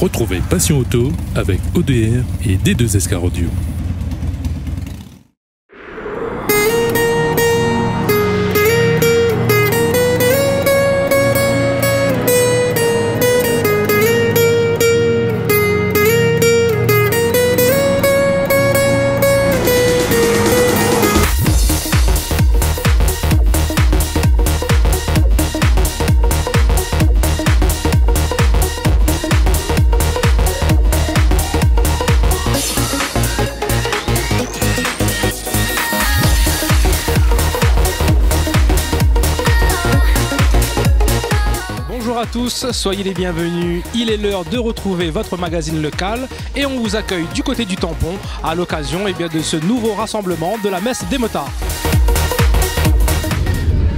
Retrouvez Passion Auto avec ODR et D2SK Radio. Bonjour à tous, soyez les bienvenus. Il est l'heure de retrouver votre magazine local et on vous accueille du côté du tampon à l'occasion de ce nouveau rassemblement de la messe des motards.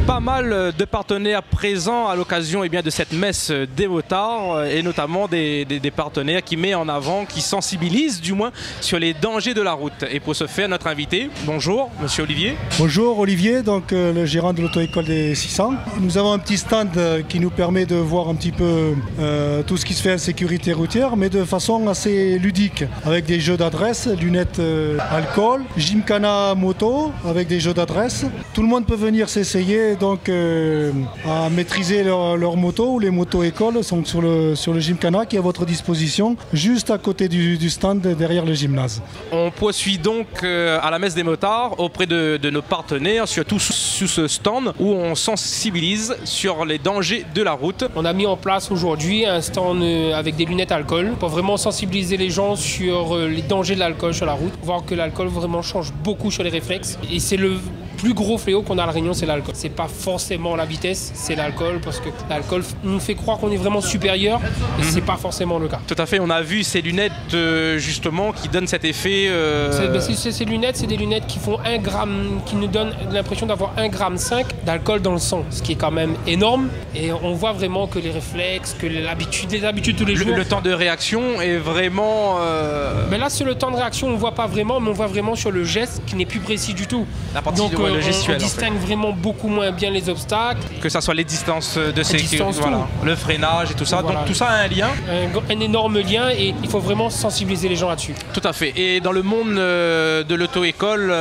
Pas mal de partenaires présents à l'occasion de cette messe des motards et notamment des partenaires qui mettent en avant, qui sensibilisent du moins sur les dangers de la route. Et pour ce faire, notre invité, bonjour Monsieur Olivier. Bonjour Olivier, donc le gérant de l'auto-école des 600. Nous avons un petit stand qui nous permet de voir un petit peu tout ce qui se fait en sécurité routière, mais de façon assez ludique, avec des jeux d'adresse, lunettes alcool, gymkhana moto, avec des jeux d'adresse. Tout le monde peut venir s'essayer donc à maîtriser leur moto, ou les moto-écoles sont sur le gymkhana qui est à votre disposition, juste à côté du stand derrière le gymnase. On poursuit donc à la messe des motards auprès de nos partenaires, surtout sous ce stand où on sensibilise sur les dangers de la route. On a mis en place aujourd'hui un stand avec des lunettes alcool pour vraiment sensibiliser les gens sur les dangers de l'alcool sur la route, voir que l'alcool vraiment change beaucoup sur les réflexes. Et c'est le plus gros fléau qu'on a à La Réunion, c'est l'alcool. C'est pas forcément la vitesse, c'est l'alcool, parce que l'alcool nous fait croire qu'on est vraiment supérieur, et c'est pas forcément le cas. Tout à fait, on a vu ces lunettes justement qui donnent cet effet. Ces lunettes, c'est des lunettes qui font 1 gramme, qui nous donnent l'impression d'avoir 1,5 gramme d'alcool dans le sang, ce qui est quand même énorme. Et on voit vraiment que les réflexes, que les habitudes tous les jours. Le temps de réaction est vraiment. Mais là, sur le temps de réaction, on voit pas vraiment, mais on voit vraiment sur le geste qui n'est plus précis du tout. La partie donc le gestuel, on distingue vraiment beaucoup moins bien les obstacles. Que ça soit les distances de sécurité, voilà, le freinage et tout ça. Voilà. Donc tout ça a un lien. Un énorme lien, et il faut vraiment sensibiliser les gens là-dessus. Tout à fait. Et dans le monde de l'auto-école,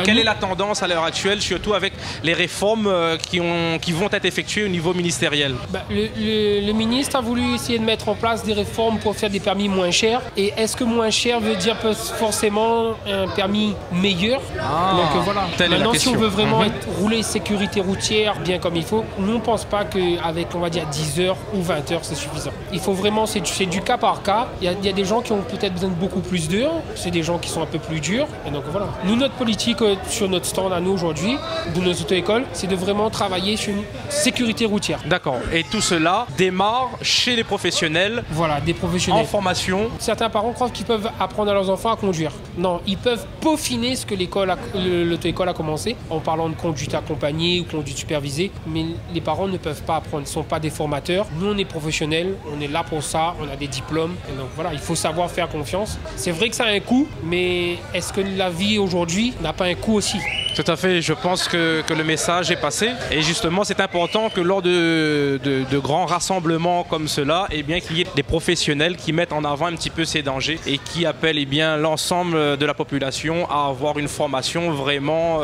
quelle est la tendance à l'heure actuelle, surtout avec les réformes qui vont être effectuées au niveau ministériel? Le ministre a voulu essayer de mettre en place des réformes pour faire des permis moins chers. Et est-ce que moins cher veut dire forcément un permis meilleur? Donc voilà. Maintenant, si on veut vraiment rouler sécurité routière bien comme il faut, nous on ne pense pas qu'avec, on va dire, 10 heures ou 20 heures, c'est suffisant. Il faut vraiment, c'est du cas par cas. Il y a des gens qui ont peut-être besoin de beaucoup plus d'heures, c'est des gens qui sont un peu plus durs. Et donc voilà. Nous, notre politique sur notre stand à nous aujourd'hui, de nos auto-écoles, c'est de vraiment travailler sur une sécurité routière. D'accord. Et tout cela démarre chez les professionnels. Voilà, des professionnels. En formation. Certains parents croient qu'ils peuvent apprendre à leurs enfants à conduire. Non, ils peuvent peaufiner ce que l'auto-école a commencé, en parlant de conduite accompagnée ou conduite supervisée, mais les parents ne peuvent pas apprendre, ils ne sont pas des formateurs. Nous, on est professionnels, on est là pour ça, on a des diplômes, et donc voilà, il faut savoir faire confiance. C'est vrai que ça a un coût, mais est-ce que la vie aujourd'hui n'a pas un coût aussi? Tout à fait, je pense que le message est passé, et justement c'est important que lors de grands rassemblements comme cela, qu'il y ait des professionnels qui mettent en avant un petit peu ces dangers et qui appellent l'ensemble de la population à avoir une formation vraiment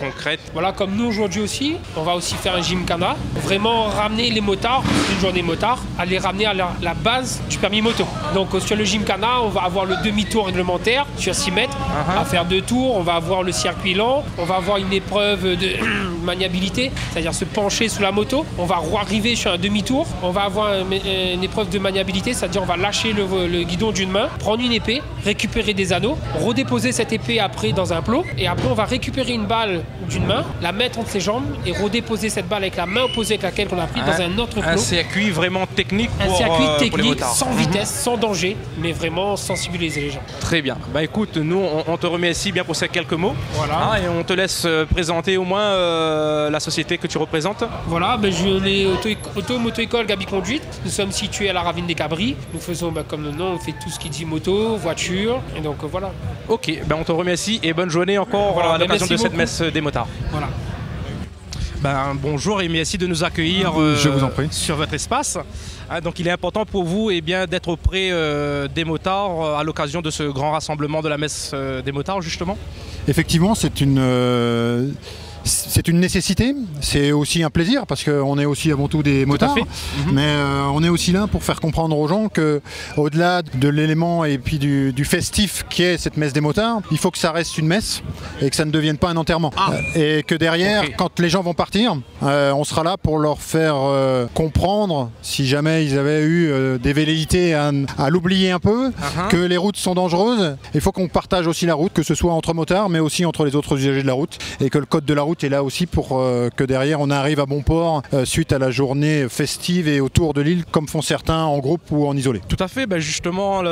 concrète. Voilà, comme nous aujourd'hui aussi, on va aussi faire un gymkhana, vraiment ramener les motards, une journée motard, à les ramener à la base du permis moto. Donc sur le gymkhana, on va avoir le demi-tour réglementaire sur 6 mètres, à faire 2 tours, on va avoir le circuit lent, on va avoir une épreuve de maniabilité, c'est-à-dire se pencher sous la moto, on va arriver sur un demi-tour, on va avoir une épreuve de maniabilité, c'est-à-dire on va lâcher le guidon d'une main, prendre une épée, récupérer des anneaux, redéposer cette épée après dans un plot, et après on va récupérer une balle d'une main, la mettre entre ses jambes et redéposer cette balle avec la main opposée avec laquelle on a pris dans un autre plot. Un circuit vraiment technique pour les motards. Sans vitesse, vitesse, sans danger, mais vraiment sensibiliser les gens. Très bien. Écoute, nous on te remercie bien pour ces quelques mots. Voilà. Et on te laisse présenter au moins la société que tu représentes. Voilà, je l'ai auto-moto-école Gabi Conduite. Nous sommes situés à la Ravine des Cabris. Nous faisons, comme le nom, on fait tout ce qui dit moto, voiture, et donc voilà. Ok, on te remercie et bonne journée encore à l'occasion de cette messe des motards. Voilà. Bonjour et merci de nous accueillir Je vous en prie. sur votre espace. Donc il est important pour vous d'être auprès des motards à l'occasion de ce grand rassemblement de la messe des motards justement. Effectivement, c'est une nécessité, c'est aussi un plaisir parce qu'on est aussi avant tout des motards, mais on est aussi là pour faire comprendre aux gens que au-delà de l'élément et puis du festif qui est cette messe des motards, il faut que ça reste une messe et que ça ne devienne pas un enterrement. Et que derrière, quand les gens vont partir, on sera là pour leur faire comprendre, si jamais ils avaient eu des velléités à l'oublier un peu, que les routes sont dangereuses. Il faut qu'on partage aussi la route, que ce soit entre motards, mais aussi entre les autres usagers de la route, et que le code de la route est là aussi pour que derrière on arrive à bon port suite à la journée festive et autour de l'île comme font certains en groupe ou en isolé. Tout à fait, justement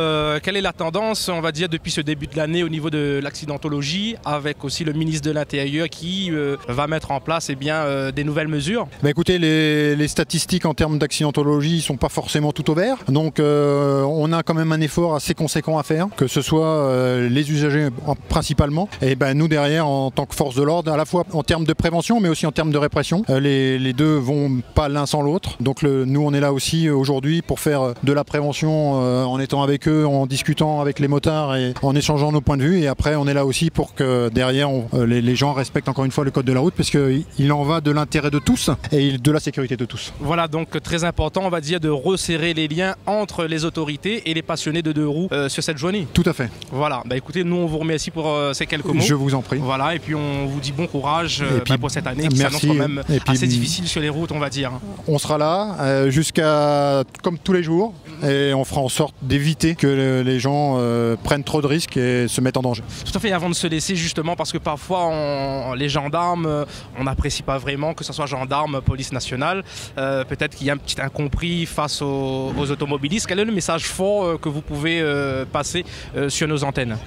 quelle est la tendance on va dire depuis ce début de l'année au niveau de l'accidentologie avec aussi le ministre de l'Intérieur qui va mettre en place des nouvelles mesures? Écoutez, les statistiques en termes d'accidentologie ne sont pas forcément tout au vert, donc on a quand même un effort assez conséquent à faire, que ce soit les usagers principalement et nous derrière en tant que force de l'ordre, à la fois en termes de prévention mais aussi en termes de répression. Les deux vont pas l'un sans l'autre. Donc nous on est là aussi aujourd'hui pour faire de la prévention en étant avec eux, en discutant avec les motards et en échangeant nos points de vue. Et après on est là aussi pour que derrière les gens respectent encore une fois le code de la route parce qu'il en va de l'intérêt de tous et de la sécurité de tous. Voilà, donc très important on va dire de resserrer les liens entre les autorités et les passionnés de deux roues sur cette journée. Tout à fait. Voilà, écoutez, nous on vous remercie pour ces quelques mots. Je vous en prie. Voilà, et puis on vous dit bon courage pour cette année qui s'annonce merci. quand même assez difficile sur les routes on va dire. On sera là jusqu'à comme tous les jours et on fera en sorte d'éviter que les gens prennent trop de risques et se mettent en danger. Tout à fait, avant de se laisser justement parce que parfois les gendarmes on n'apprécie pas vraiment que ce soit gendarmes, police nationale, peut-être qu'il y a un petit incompris face aux automobilistes. Quel est le message fort que vous pouvez passer sur nos antennes?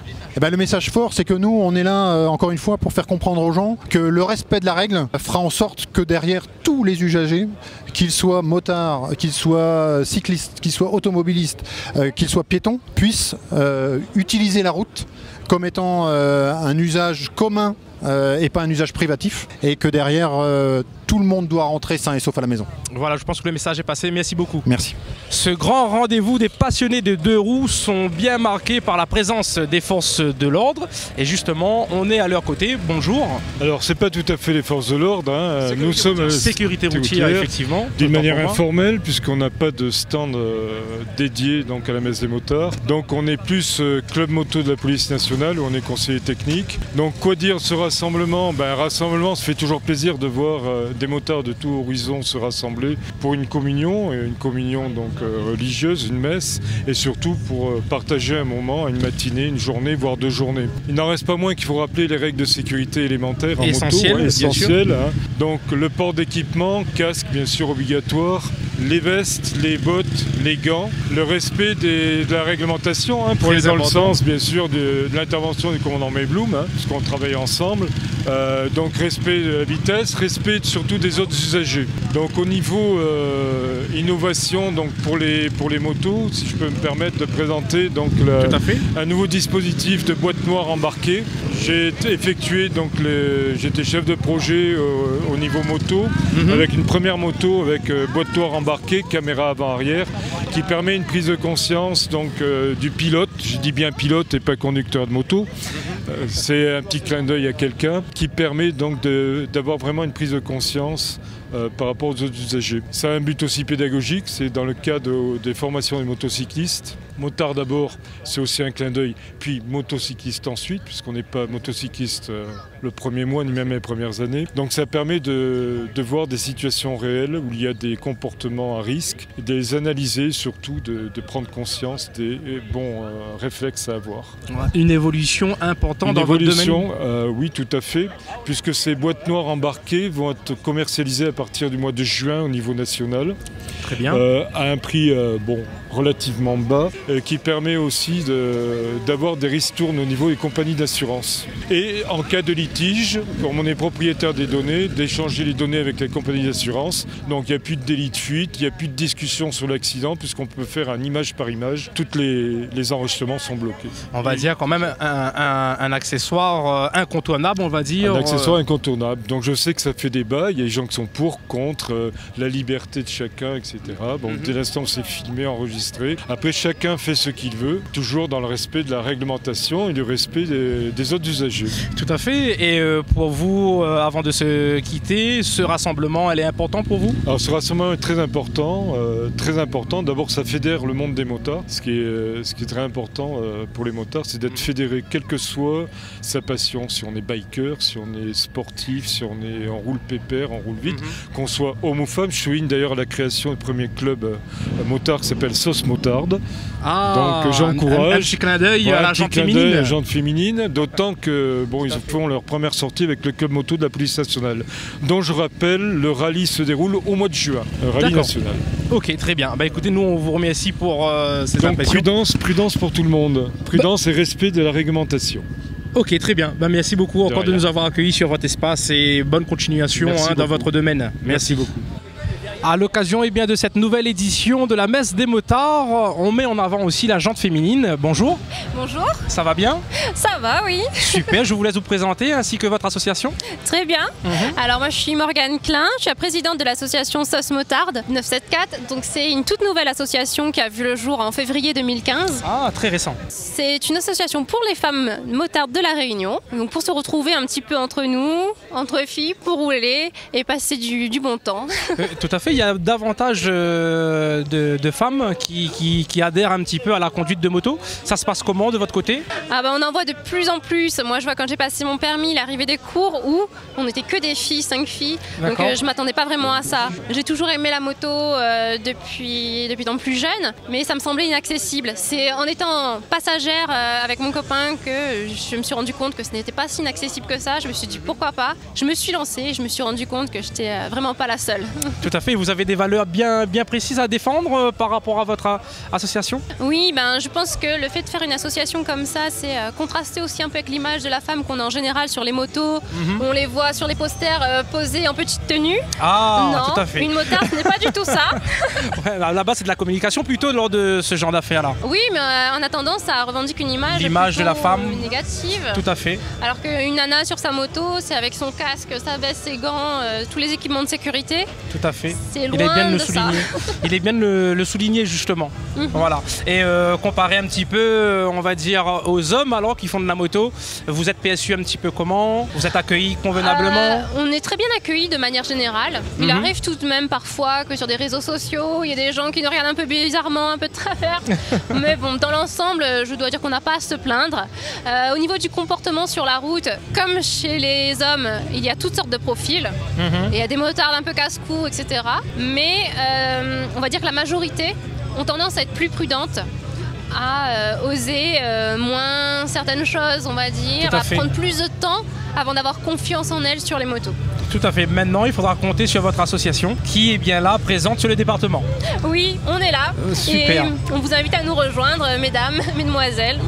Le message fort c'est que nous on est là encore une fois pour faire comprendre aux gens que le respect de la règle fera en sorte que derrière tous les usagers, qu'ils soient motards, qu'ils soient cyclistes, qu'ils soient automobilistes, qu'ils soient piétons, puissent utiliser la route comme étant un usage commun et pas un usage privatif, et que derrière tout le monde doit rentrer sain et sauf à la maison. Voilà, je pense que le message est passé, merci beaucoup. Merci. Ce grand rendez-vous des passionnés de deux roues sont bien marqués par la présence des forces de l'ordre et justement on est à leur côté. Bonjour. Alors c'est pas tout à fait les forces de l'ordre, nous sommes sécurité routière effectivement. D'une manière informelle puisqu'on n'a pas de stand dédié donc à la messe des motards. Donc on est plus club moto de la police nationale où on est conseiller technique. Donc quoi dire ce rassemblement? Un rassemblement, ça fait toujours plaisir de voir des motards de tout horizon se rassembler pour une communion donc religieuse, une messe, et surtout pour partager un moment, une matinée, une journée, voire 2 journées. Il n'en reste pas moins qu'il faut rappeler les règles de sécurité élémentaires en moto, essentielles. Donc le port d'équipement, casque bien sûr obligatoire, les vestes, les bottes, les gants, le respect de la réglementation pour aller dans le sens bien sûr de l'intervention du commandant Mayblum, puisqu'on travaille ensemble. Donc respect de la vitesse, respect surtout des autres usagers. Donc au niveau innovation donc pour les motos, si je peux me permettre de présenter donc un nouveau dispositif de boîte noire embarquée. J'ai effectué donc j'étais chef de projet au niveau moto avec une première moto avec boîte noire embarquée, caméra avant-arrière qui permet une prise de conscience donc du pilote, je dis bien pilote et pas conducteur de moto. C'est un petit clin d'œil à quelqu'un qui permet donc d'avoir vraiment une prise de conscience par rapport aux autres usagers. Ça a un but aussi pédagogique, c'est dans le cadre des formations des motocyclistes. Motard d'abord, c'est aussi un clin d'œil, puis motocycliste ensuite, puisqu'on n'est pas motocycliste le premier mois, ni même les premières années. Donc ça permet de voir des situations réelles où il y a des comportements à risque, de les analyser, surtout de prendre conscience des bons réflexes à avoir. Une évolution importante dans votre domaine. Oui, tout à fait, puisque ces boîtes noires embarquées vont être commercialisées à partir du mois de juin au niveau national. Très bien. À un prix relativement bas, qui permet aussi d'avoir des ristournes au niveau des compagnies d'assurance. Et en cas de litige, comme on est propriétaire des données, d'échanger les données avec les compagnies d'assurance. Donc il n'y a plus de délit de fuite, il n'y a plus de discussion sur l'accident, puisqu'on peut faire un image par image. Tous les enregistrements sont bloqués. On va dire quand même un accessoire incontournable, on va dire. Un accessoire incontournable. Donc je sais que ça fait débat, il y a des gens qui sont pour, contre, la liberté de chacun, etc. Bon, dès l'instant c'est filmé, enregistré. Après chacun fait ce qu'il veut, toujours dans le respect de la réglementation et le respect des autres usagers. Tout à fait. Et pour vous, avant de se quitter, ce rassemblement, elle est important pour vous? Alors ce rassemblement est très important. D'abord ça fédère le monde des motards. Ce qui est très important pour les motards, c'est d'être fédéré, quelle que soit sa passion. Si on est biker, si on est sportif, si on roule pépère, on roule vite, qu'on soit homme ou femme. Je souligne d'ailleurs la création du premier club motard qui s'appelle Sauce Motarde. Donc j'encourage. Un petit clin d'œil à la jante féminine. La jante féminine, d'autant que ils font leur première sortie avec le club moto de la police nationale, dont je rappelle le rallye se déroule au mois de juin, le rallye national. Ok, très bien. Bah écoutez, nous on vous remercie pour ces impressions. Prudence pour tout le monde. Prudence et respect de la réglementation. Ok, très bien. Bah, merci beaucoup encore de nous avoir accueillis sur votre espace et bonne continuation dans votre domaine. Merci beaucoup. À l'occasion de cette nouvelle édition de la messe des motards, on met en avant aussi la jante féminine. Bonjour. Bonjour. Ça va bien? Ça va, oui. Super, je vous laisse vous présenter ainsi que votre association. Très bien. Alors moi je suis Morgane Klein, je suis la présidente de l'association Sauce Motarde 974. Donc c'est une toute nouvelle association qui a vu le jour en février 2015. Ah, très récent. C'est une association pour les femmes motardes de la Réunion. Donc pour se retrouver un petit peu entre nous, entre filles, pour rouler et passer du bon temps. Tout à fait. Il y a davantage de femmes qui adhèrent un petit peu à la conduite de moto. Ça se passe comment de votre côté? On en voit de plus en plus. Moi je vois quand j'ai passé mon permis, l'arrivée des cours où on n'était que des filles, 5 filles. Donc je ne m'attendais pas vraiment à ça. J'ai toujours aimé la moto depuis étant plus jeune, mais ça me semblait inaccessible. C'est en étant passagère avec mon copain que je me suis rendu compte que ce n'était pas si inaccessible que ça. Je me suis dit pourquoi pas. Je me suis lancée et je me suis rendu compte que j'étais vraiment pas la seule. Tout à fait. Vous avez des valeurs bien précises à défendre par rapport à votre association? Oui, je pense que le fait de faire une association comme ça, c'est contraster aussi un peu avec l'image de la femme qu'on a en général sur les motos. On les voit sur les posters posées en petite tenue. Ah, non, tout à fait. Une motarde, ce n'est pas du tout ça. Ouais, là-bas, c'est de la communication plutôt lors de ce genre d'affaires-là. Oui, mais en attendant, ça revendique une image. L'image de la femme. Négative. Tout à fait. Alors qu'une nana sur sa moto, c'est avec son casque, sa veste, ses gants, tous les équipements de sécurité. Tout à fait. C'est loin de ça. Il est bien de le souligner justement. Voilà. Et comparé un petit peu, on va dire, aux hommes alors qui font de la moto, vous êtes PSU un petit peu comment? Vous êtes accueillis convenablement? On est très bien accueillis de manière générale. Il arrive tout de même parfois que sur des réseaux sociaux, il y a des gens qui nous regardent un peu bizarrement, un peu de travers. Mais bon, dans l'ensemble, je dois dire qu'on n'a pas à se plaindre. Au niveau du comportement sur la route, comme chez les hommes, il y a toutes sortes de profils. Il y a des motards un peu casse-cou, etc. Mais on va dire que la majorité ont tendance à être plus prudentes, à oser moins certaines choses, on va dire, à prendre plus de temps avant d'avoir confiance en elles sur les motos. Tout à fait. Maintenant, il faudra compter sur votre association qui est bien là, présente sur le département. Oui, on est là. Super. Et on vous invite à nous rejoindre, mesdames, mesdemoiselles.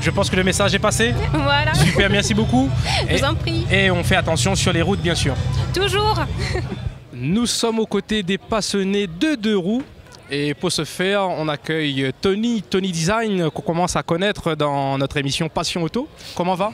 Je pense que le message est passé. Voilà. Super, merci beaucoup. Je vous en prie. Et on fait attention sur les routes, bien sûr. Toujours. Nous sommes aux côtés des passionnés de deux roues. Et pour ce faire, on accueille Tony Design, qu'on commence à connaître dans notre émission Passion Auto. Comment va?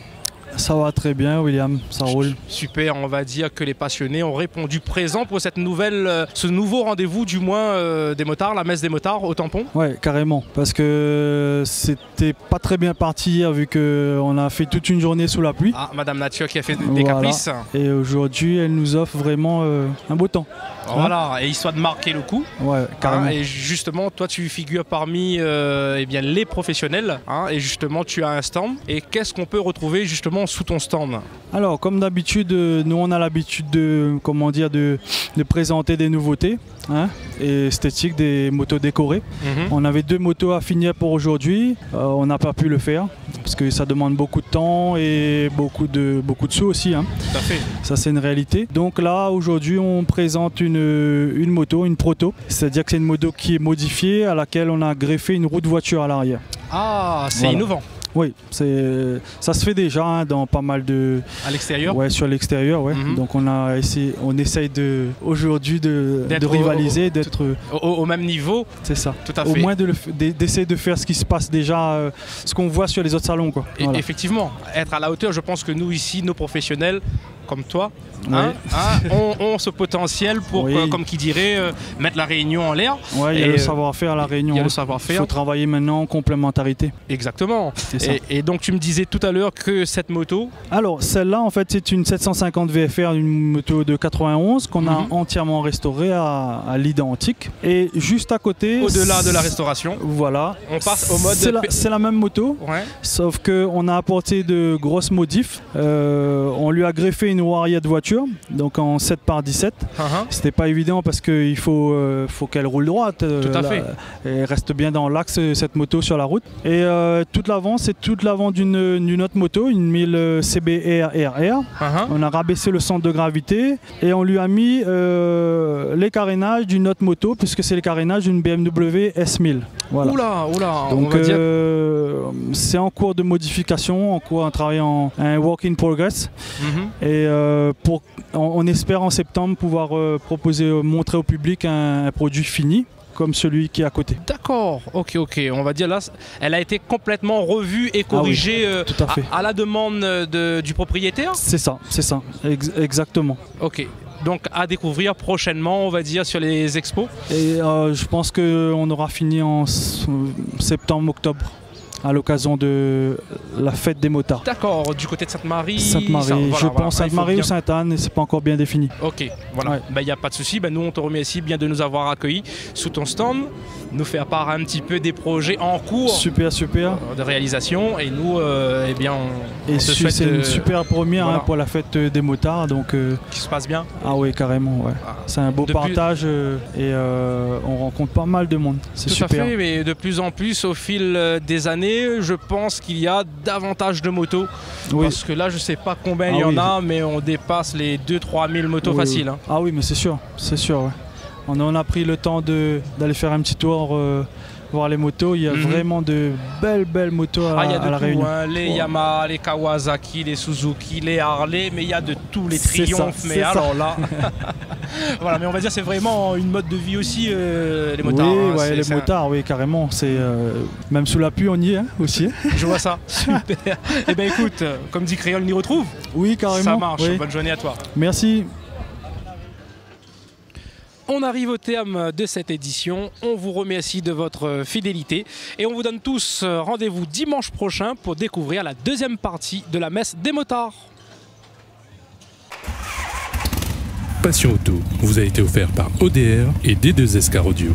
Ça va très bien, William, ça roule. Super, on va dire que les passionnés ont répondu présent pour cette ce nouveau rendez-vous, du moins des motards, la messe des motards au tampon. Ouais, carrément, parce que c'était pas très bien parti hier vu qu'on a fait toute une journée sous la pluie. Ah, Madame Nature qui a fait des caprices. Et aujourd'hui, elle nous offre vraiment un beau temps. Voilà, et histoire de marquer le coup. Ouais, carrément. Et justement, toi, tu figures parmi les professionnels. Et justement, tu as un stand. Et qu'est-ce qu'on peut retrouver justement sous ton stand? Alors, comme d'habitude, nous, on a l'habitude de présenter des nouveautés et esthétiques, des motos décorées. On avait 2 motos à finir pour aujourd'hui. On n'a pas pu le faire parce que ça demande beaucoup de temps et beaucoup de sous aussi. Tout à fait. Ça, c'est une réalité. Donc là, aujourd'hui, on présente une une moto, une proto. C'est-à-dire que c'est une moto qui est modifiée à laquelle on a greffé une roue de voiture à l'arrière. Ah, c'est Voilà. innovant. Oui, ça se fait déjà hein, dans pas mal de... À l'extérieur? Ouais, sur l'extérieur, ouais. Donc on essaye aujourd'hui de rivaliser, d'être au même niveau. C'est ça. Tout à fait. Au moins d'essayer de faire ce qui se passe déjà, ce qu'on voit sur les autres salons, quoi. Et Voilà. effectivement, être à la hauteur, je pense que nous ici, nos professionnels, comme toi, Oui. ont ce potentiel pour, Oui. comme qui dirait, mettre la Réunion en l'air. Ouais, il y a le savoir-faire à la Réunion. Il y a le hein. savoir-faire. Il faut travailler maintenant en complémentarité. Exactement. C'est ça. Et donc tu me disais tout à l'heure que cette moto... Alors celle-là en fait c'est une 750 VFR, une moto de 91 qu'on a entièrement restaurée à l'identique. Et juste à côté... Au-delà de la restauration. Voilà. On passe au mode... C'est la même moto, Ouais. sauf qu'on a apporté de grosses modifs. On lui a greffé une roue arrière de voiture, donc en 7x17. C'était pas évident parce qu'il faut qu'elle roule droite. Tout à fait. Elle reste bien dans l'axe cette moto sur la route. Et toute l'avant, c'est toute l'avant d'une autre moto, une 1000 CBR-RR. On a rabaissé le centre de gravité et on lui a mis les carénages d'une autre moto puisque c'est les carénages d'une BMW S1000. Voilà. Oula, donc on va dire... c'est en cours de modification, en cours, on travaille en un work in progress. Et on espère en septembre pouvoir montrer au public un produit fini comme celui qui est à côté. D'accord, ok. On va dire là, elle a été complètement revue et corrigée tout à fait. À la demande du propriétaire. C'est ça, exactement. Ok. Donc à découvrir prochainement, on va dire, sur les expos. Et je pense qu'on aura fini en septembre-octobre. À l'occasion de la fête des motards. D'accord, du côté de Sainte-Marie. Sainte-Marie, je pense Sainte-Marie ou Sainte-Anne, et c'est pas encore bien défini. Ok, voilà. Ouais. Il n'y a pas de souci. Nous, on te remercie bien de nous avoir accueillis sous ton stand, nous faire part un petit peu des projets en cours. Super. De réalisation. Et nous, on te souhaite... C'est une super première pour la fête des motards. Donc, qui se passe bien. Ah oui, carrément. Ouais. C'est un beau partage et on rencontre pas mal de monde. C'est super. Tout à fait, mais de plus en plus, au fil des années, je pense qu'il y a davantage de motos. Oui. Parce que là, je sais pas combien il y en a, mais on dépasse les 2-3 000 motos faciles. Hein. Ah oui, mais c'est sûr. Ouais. On a pris le temps d'aller faire un petit tour, voir les motos. Il y a vraiment de belles motos à la Réunion. Les Yamaha, les Kawasaki, les Suzuki, les Harley, mais il y a de tous les triomphes. Mais alors là, voilà, mais on va dire c'est vraiment une mode de vie aussi, les motards. Oui, les motards, oui, carrément. C'est même sous la pluie, on y est aussi. Je vois ça. Super. Eh bien écoute, comme dit Créole, on y retrouve. Oui, carrément. Ça marche. Oui. Bonne journée à toi. Merci. On arrive au terme de cette édition, on vous remercie de votre fidélité et on vous donne tous rendez-vous dimanche prochain pour découvrir la deuxième partie de la messe des motards. Passion Auto vous a été offert par ODR et D2S Car Audio.